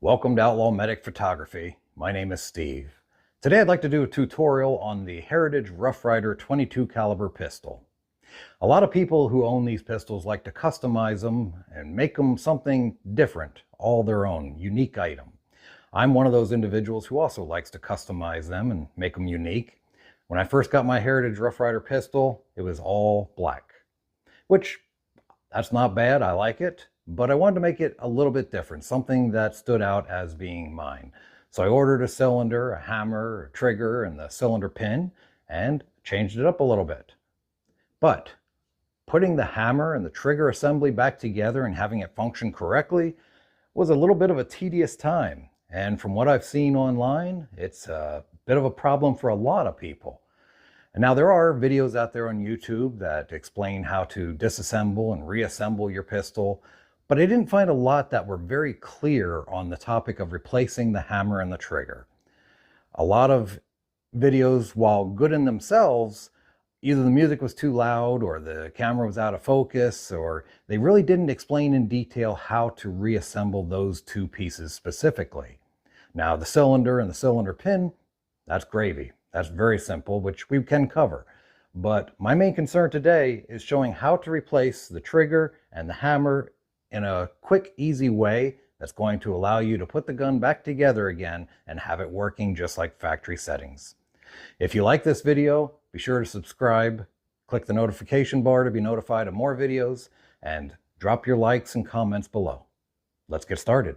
Welcome to Outlaw Medic Photography. My name is Steve. Today I'd like to do a tutorial on the Heritage Rough Rider 22 caliber pistol. A lot of people who own these pistols like to customize them and make them something different, all their own, unique item. I'm one of those individuals who also likes to customize them and make them unique. When I first got my Heritage Rough Rider pistol, it was all black, which that's not bad, I like it. But I wanted to make it a little bit different, something that stood out as being mine. So I ordered a cylinder, a hammer, a trigger, and the cylinder pin, and changed it up a little bit. But putting the hammer and the trigger assembly back together and having it function correctly was a little bit of a tedious time. And from what I've seen online, it's a bit of a problem for a lot of people. And now there are videos out there on YouTube that explain how to disassemble and reassemble your pistol, but I didn't find a lot that were very clear on the topic of replacing the hammer and the trigger. A lot of videos, while good in themselves, either the music was too loud or the camera was out of focus, or they really didn't explain in detail how to reassemble those two pieces specifically. Now the cylinder and the cylinder pin, that's gravy. That's very simple, which we can cover. But my main concern today is showing how to replace the trigger and the hammer in a quick, easy way that's going to allow you to put the gun back together again and have it working just like factory settings. If you like this video, be sure to subscribe, click the notification bar to be notified of more videos, and drop your likes and comments below. Let's get started.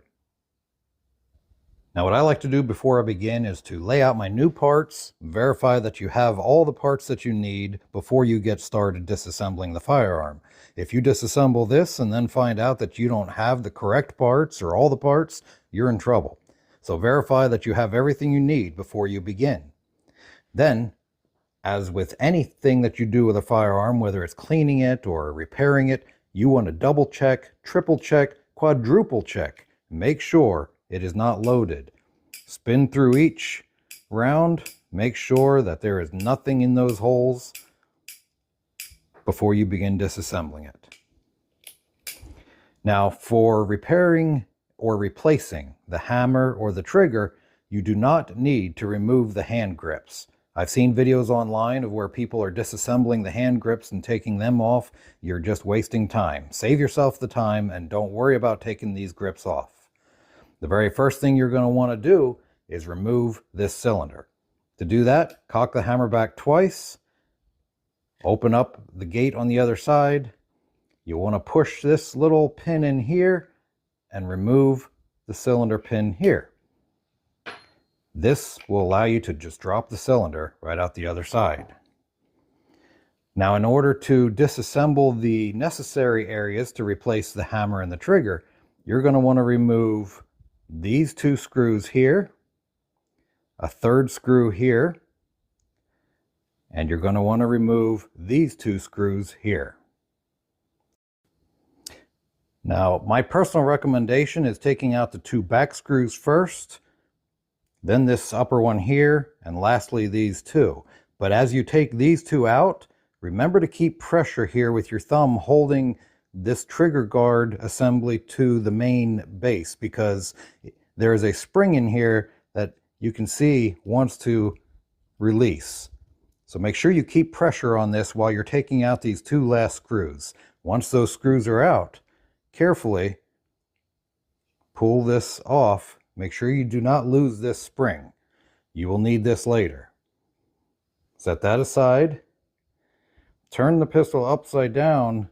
Now what I like to do before I begin is to lay out my new parts, verify that you have all the parts that you need before you get started disassembling the firearm. If you disassemble this and then find out that you don't have the correct parts or all the parts, you're in trouble. So verify that you have everything you need before you begin. Then, as with anything that you do with a firearm, whether it's cleaning it or repairing it, you want to double check, triple check, quadruple check. Make sure it is not loaded. Spin through each round. Make sure that there is nothing in those holes before you begin disassembling it. Now, for repairing or replacing the hammer or the trigger, you do not need to remove the hand grips. I've seen videos online of where people are disassembling the hand grips and taking them off. You're just wasting time. Save yourself the time and don't worry about taking these grips off. The very first thing you're going to want to do is remove this cylinder. To do that, cock the hammer back twice, open up the gate on the other side. You want to push this little pin in here and remove the cylinder pin here. This will allow you to just drop the cylinder right out the other side. Now, in order to disassemble the necessary areas to replace the hammer and the trigger, you're going to want to remove these two screws here, a third screw here, and you're going to want to remove these two screws here. Now, my personal recommendation is taking out the two back screws first, then this upper one here, and lastly these two. But as you take these two out, remember to keep pressure here with your thumb holding this trigger guard assembly to the main base, because there is a spring in here that you can see wants to release. So make sure you keep pressure on this while you're taking out these two last screws. Once those screws are out, carefully pull this off. Make sure you do not lose this spring. You will need this later. Set that aside. Turn the pistol upside down,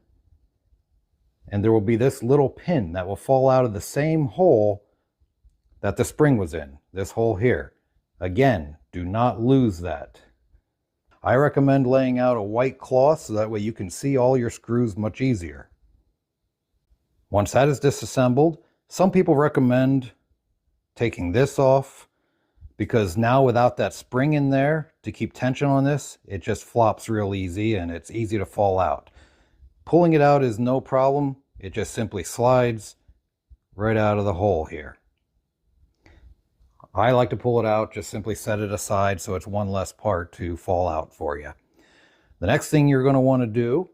and there will be this little pin that will fall out of the same hole that the spring was in, this hole here. Again, do not lose that. I recommend laying out a white cloth so that way you can see all your screws much easier. Once that is disassembled, some people recommend taking this off, because now without that spring in there to keep tension on this, it just flops real easy and it's easy to fall out. Pulling it out is no problem. It just simply slides right out of the hole here. I like to pull it out, just simply set it aside so it's one less part to fall out for you. The next thing you're going to want to do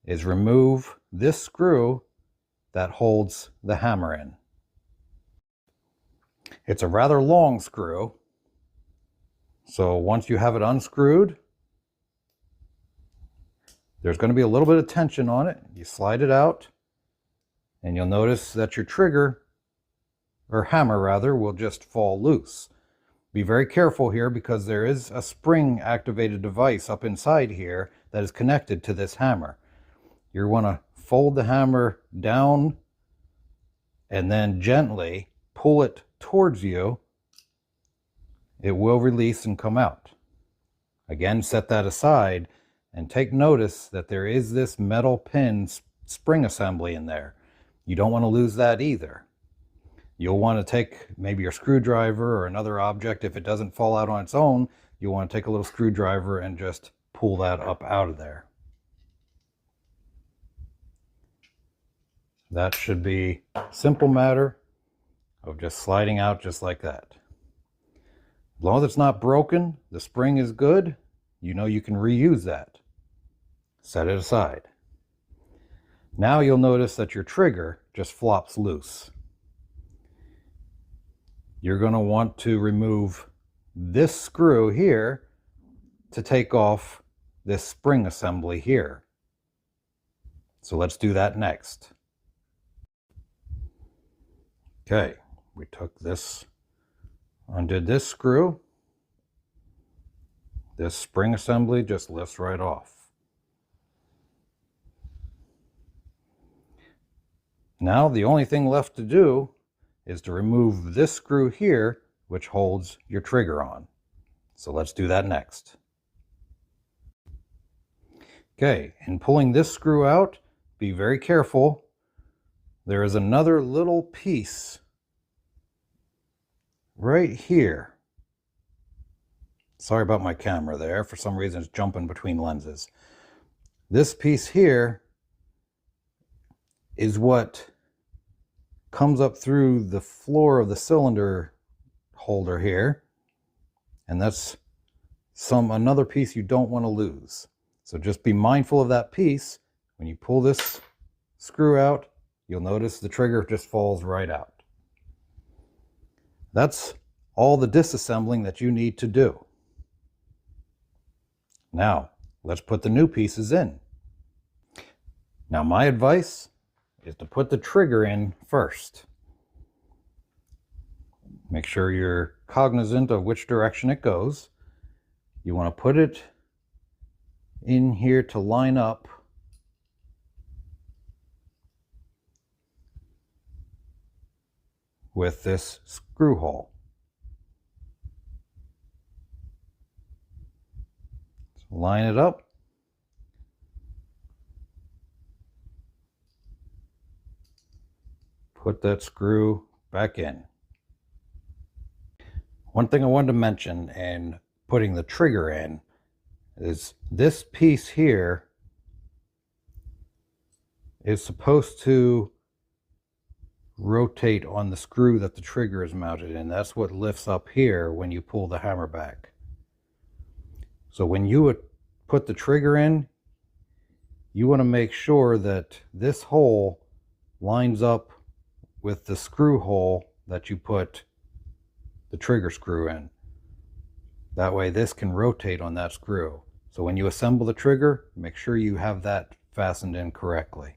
is remove this screw that holds the hammer in. It's a rather long screw, so once you have it unscrewed, there's going to be a little bit of tension on it. You slide it out, and you'll notice that your trigger, or hammer rather, will just fall loose. Be very careful here because there is a spring activated device up inside here that is connected to this hammer. You want to fold the hammer down and then gently pull it towards you. It will release and come out. Again, set that aside and take notice that there is this metal pin spring assembly in there. You don't want to lose that either. You'll want to take maybe your screwdriver or another object. If it doesn't fall out on its own, you'll want to take a little screwdriver and just pull that up out of there. That should be a simple matter of just sliding out just like that. As long as it's not broken, the spring is good, you know you can reuse that. Set it aside. Now you'll notice that your trigger just flops loose. You're going to want to remove this screw here to take off this spring assembly here. So let's do that next. Okay, we took this, undid this screw. This spring assembly just lifts right off. Now the only thing left to do is to remove this screw here, which holds your trigger on. So let's do that next. Okay, in pulling this screw out, be very careful. There is another little piece right here. Sorry about my camera there. For some reason it's jumping between lenses. This piece here is what comes up through the floor of the cylinder holder here, and that's another piece you don't want to lose. So just be mindful of that piece. When you pull this screw out, you'll notice the trigger just falls right out. That's all the disassembling that you need to do. Now let's put the new pieces in. Now my advice is to put the trigger in first. Make sure you're cognizant of which direction it goes. You want to put it in here to line up with this screw hole. So line it up. Put that screw back in. One thing I wanted to mention in putting the trigger in is this piece here is supposed to rotate on the screw that the trigger is mounted in. That's what lifts up here when you pull the hammer back. So when you would put the trigger in, you want to make sure that this hole lines up with the screw hole that you put the trigger screw in. That way this can rotate on that screw. So when you assemble the trigger, make sure you have that fastened in correctly.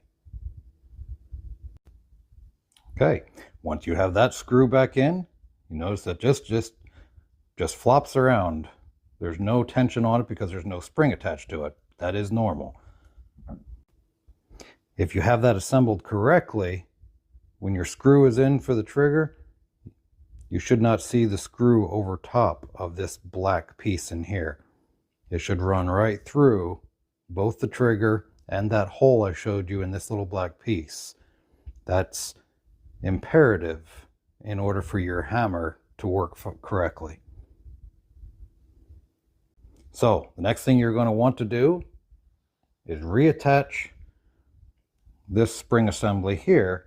Okay, once you have that screw back in, you notice that just flops around. There's no tension on it because there's no spring attached to it. That is normal. If you have that assembled correctly, when your screw is in for the trigger, you should not see the screw over top of this black piece in here. It should run right through both the trigger and that hole I showed you in this little black piece. That's imperative in order for your hammer to work correctly. So the next thing you're going to want to do is reattach this spring assembly here,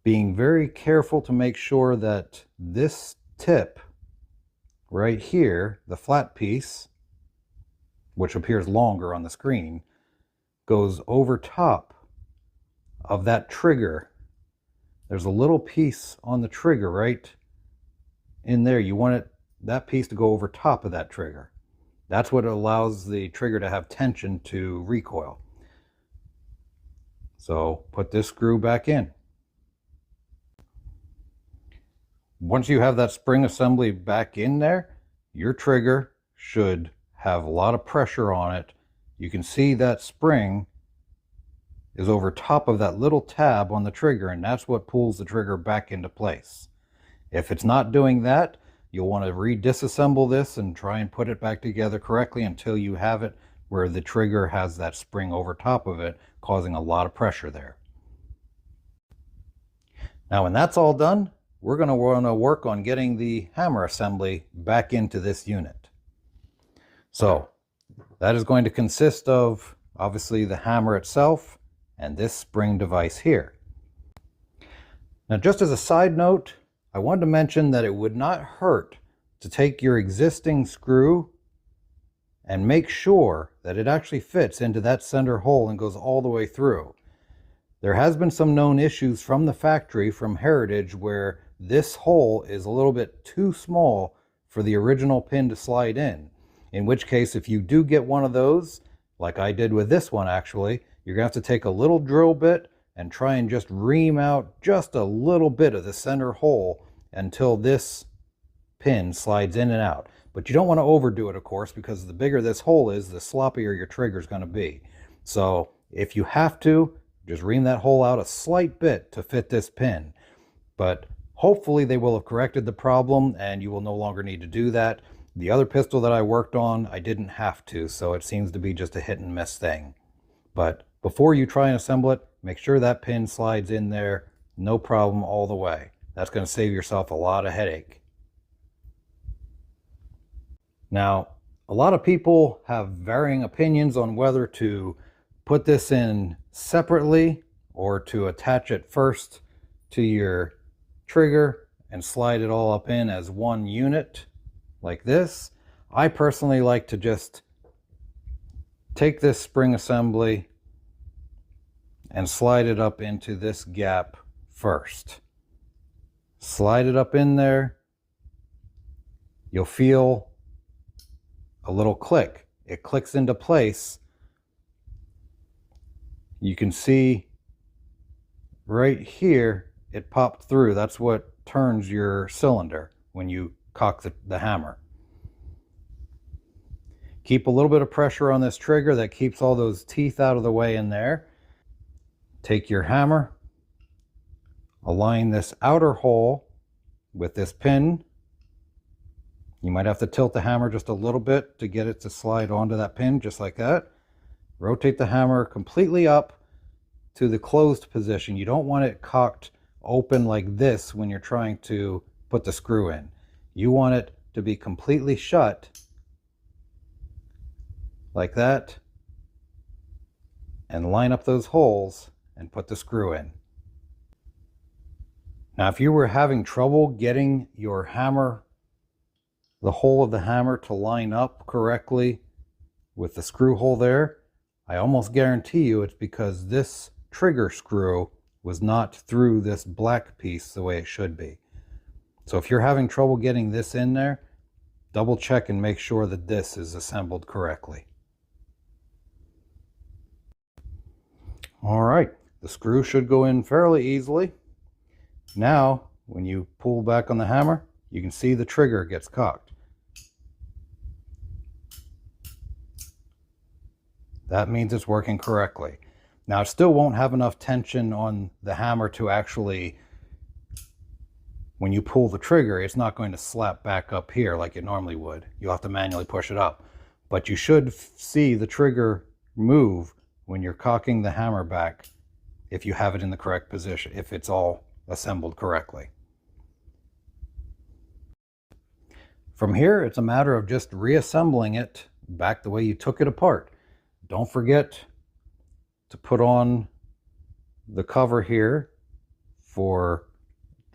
being very careful to make sure that this tip right here, the flat piece, which appears longer on the screen, goes over top of that trigger. There's a little piece on the trigger right in there, you want that piece to go over top of that trigger. That's what allows the trigger to have tension to recoil. So put this screw back in. Once you have that spring assembly back in there, your trigger should have a lot of pressure on it. You can see that spring is over top of that little tab on the trigger, and that's what pulls the trigger back into place. If it's not doing that, you'll want to disassemble this and try and put it back together correctly until you have it where the trigger has that spring over top of it, causing a lot of pressure there. Now, when that's all done, we're going to want to work on getting the hammer assembly back into this unit. So that is going to consist of obviously the hammer itself and this spring device here. Now, just as a side note, I wanted to mention that it would not hurt to take your existing screw and make sure that it actually fits into that center hole and goes all the way through. There has been some known issues from the factory, from Heritage, where this hole is a little bit too small for the original pin to slide in which case, if you do get one of those, like I did with this one actually, you're going to have to take a little drill bit and try and just ream out just a little bit of the center hole until this pin slides in and out. But you don't want to overdo it, of course, because the bigger this hole is, the sloppier your trigger is going to be. So if you have to, just ream that hole out a slight bit to fit this pin. But hopefully they will have corrected the problem and you will no longer need to do that. The other pistol that I worked on, I didn't have to, so it seems to be just a hit and miss thing. But before you try and assemble it, make sure that pin slides in there, no problem all the way. That's going to save yourself a lot of headache. Now, a lot of people have varying opinions on whether to put this in separately or to attach it first to your trigger and slide it all up in as one unit like this. I personally like to just take this spring assembly and slide it up into this gap first. Slide it up in there. You'll feel a little click. It clicks into place. You can see right here it popped through. That's what turns your cylinder when you cock the hammer. Keep a little bit of pressure on this trigger. That keeps all those teeth out of the way in there. Take your hammer, align this outer hole with this pin. You might have to tilt the hammer just a little bit to get it to slide onto that pin, just like that. Rotate the hammer completely up to the closed position. You don't want it cocked open like this when you're trying to put the screw in. You want it to be completely shut like that, and line up those holes and put the screw in. Now, if you were having trouble getting your hammer, the hole of the hammer to line up correctly with the screw hole there, I almost guarantee you it's because this trigger screw was not through this black piece the way it should be. So if you're having trouble getting this in there, double check and make sure that this is assembled correctly. All right, the screw should go in fairly easily. Now, when you pull back on the hammer, you can see the trigger gets cocked. That means it's working correctly. Now, it still won't have enough tension on the hammer to actually, when you pull the trigger, it's not going to slap back up here like it normally would. You'll have to manually push it up. But you should see the trigger move when you're cocking the hammer back if you have it in the correct position, if it's all assembled correctly. From here, it's a matter of just reassembling it back the way you took it apart. Don't forget to put on the cover here for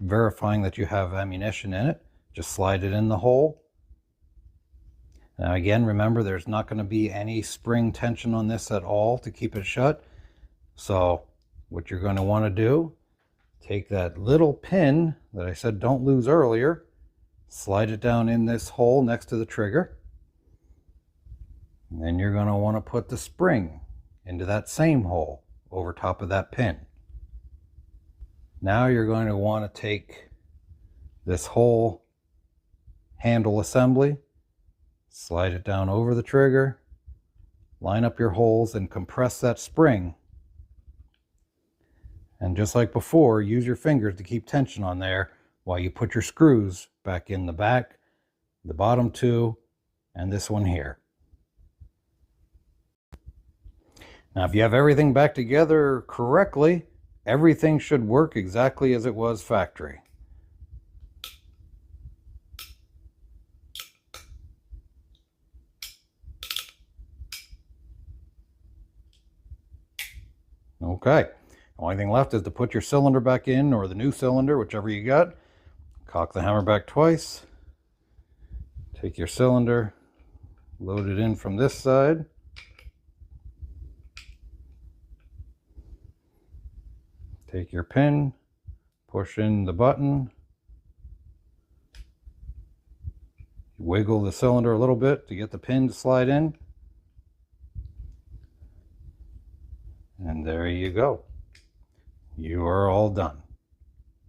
verifying that you have ammunition in it. Just slide it in the hole. Now again, remember there's not going to be any spring tension on this at all to keep it shut. So what you're going to want to do, take that little pin that I said don't lose earlier, slide it down in this hole next to the trigger. And then you're going to want to put the spring into that same hole over top of that pin. Now you're going to want to take this whole handle assembly, slide it down over the trigger, line up your holes and compress that spring. And just like before, use your fingers to keep tension on there while you put your screws back in the back, the bottom two, and this one here. Now, if you have everything back together correctly, everything should work exactly as it was factory. Okay, the only thing left is to put your cylinder back in, or the new cylinder, whichever you got. Cock the hammer back twice. Take your cylinder, load it in from this side. Take your pin, push in the button. Wiggle the cylinder a little bit to get the pin to slide in. And there you go. You are all done.